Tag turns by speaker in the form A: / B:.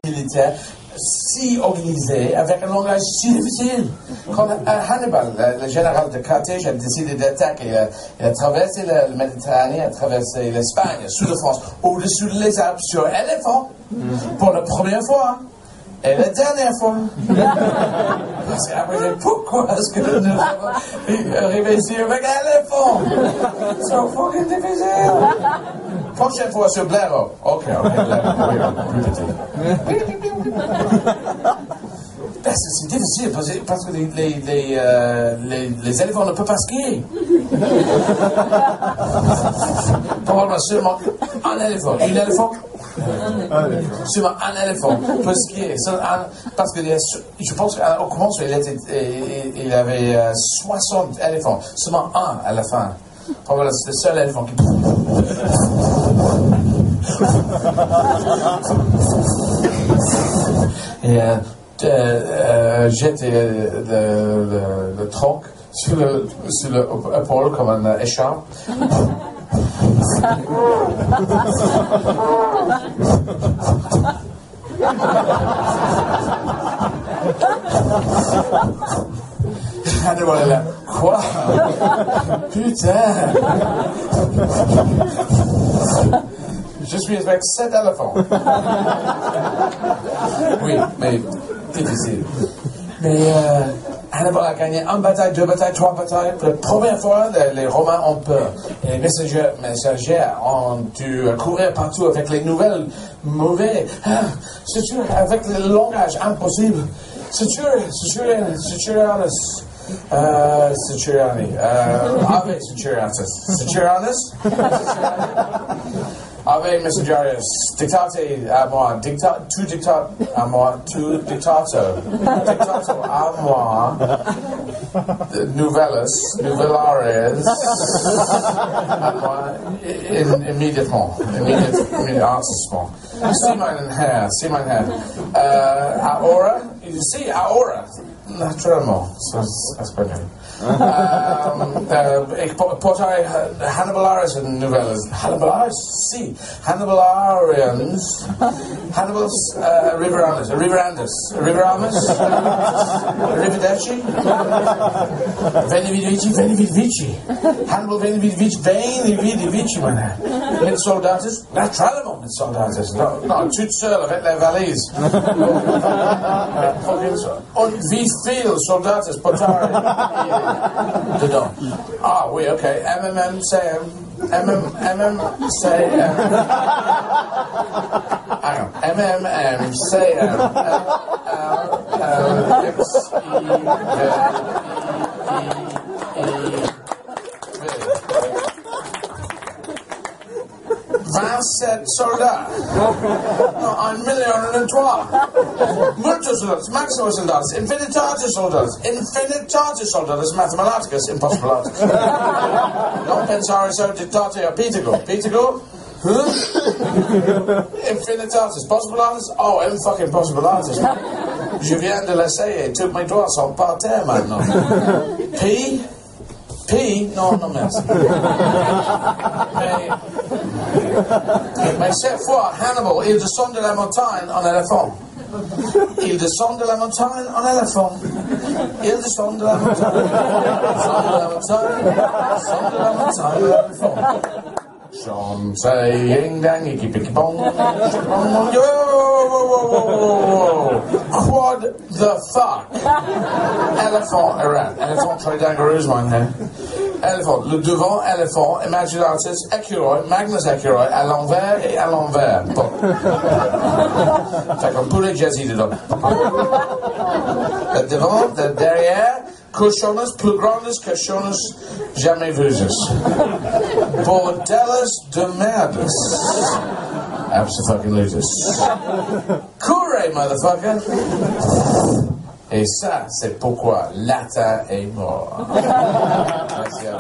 A: militaire si organisé, avec un langage si difficile. Quand Hannibal, le général de Carthage, a décidé d'attaquer, il a traversé la Méditerranée, a traversé l'Espagne, sous la France, au-dessus des Alpes, sur éléphant, pour la première fois. Et la dernière fois. Parce qu'après, pourquoi est-ce que nous sommes arrivés ici avec un éléphant? C'est fucking difficile. Prochaine fois sur Blaireau. Ok, plus petit. C'est difficile parce que les éléphants ne peuvent pas skier. Probablement seulement un éléphant. Un éléphant? Seulement un éléphant peut skier. Parce que je pense qu'au commencement, il avait 60 éléphants. Seulement un à la fin. Probablement c'est le seul éléphant qui... Et jeter le tronc sur l'épaule comme un écharpe. Hannibal est là. Quoi? Putain! Je suis avec 7 éléphants. Oui, mais difficile. Mais Hannibal a gagné 1 bataille, 2 batailles, 3 batailles. Pour la première fois, les Romains ont peur. Et les messagers ont dû courir partout avec les nouvelles mauvaises. C'est sûr, avec le langage impossible. C'est sûr, Centuriani. Ave Centurianus. Ave Messagerius. Dictate à moi. Tu dictates à moi. Tu dictato. Dictato à moi. Novellares. À moi. Immédiatement. Immédiatement. See mein Herr. Ahora. You see, ahora. Naturellement. Espagnol. Ik portai Hannibalaris in novellas. Hannibalaris? Si. Hannibalarians. Hannibal's Riverandus. Arrivederci. Veni Vici. Hannibal Veni Vici, mein Herr. Mit soldates? Naturellement, mit soldates. Non, toute seule avec les valises. Und wie viel soldates portai dedans? Ah oui, ok. MMM, CM. MMM, CM. X, E, 27 soldats. No, 1,003,000. Multus soldatus, maxima soldatus, infinitatis soldatus, mathematicus, impossibilatus. Non pensare so dictate a Pitago. Pitago? Huh? Infinitatis, possibilatus? Oh, fucking possibilatus. Je viens de l'essayer, tous mes doigts sont par terre maintenant. P? Non, merci. Mais cette fois, Hannibal, il descend de la montagne en éléphant. Il descend de la montagne en éléphant. Il descend de la montagne. Descend de la montagne en éléphant. Sean saying dang icky picky bong. Quad the fuck? Éléphant Iran. Éléphant tridangle mein Herr. Éléphant, le devant éléphant, imaginatus, écureuil, Magnus écureuil, à l'envers et à l'envers. Bon. Fait comme poulet jazzy dedans. Le devant, le derrière, cochonus, plus grandus cochonus jamais vues. Bordellas de merdes. Abso-fucking-lutus. Courez, motherfucker! Et ça, c'est pourquoi latin est mort. Merci à vous.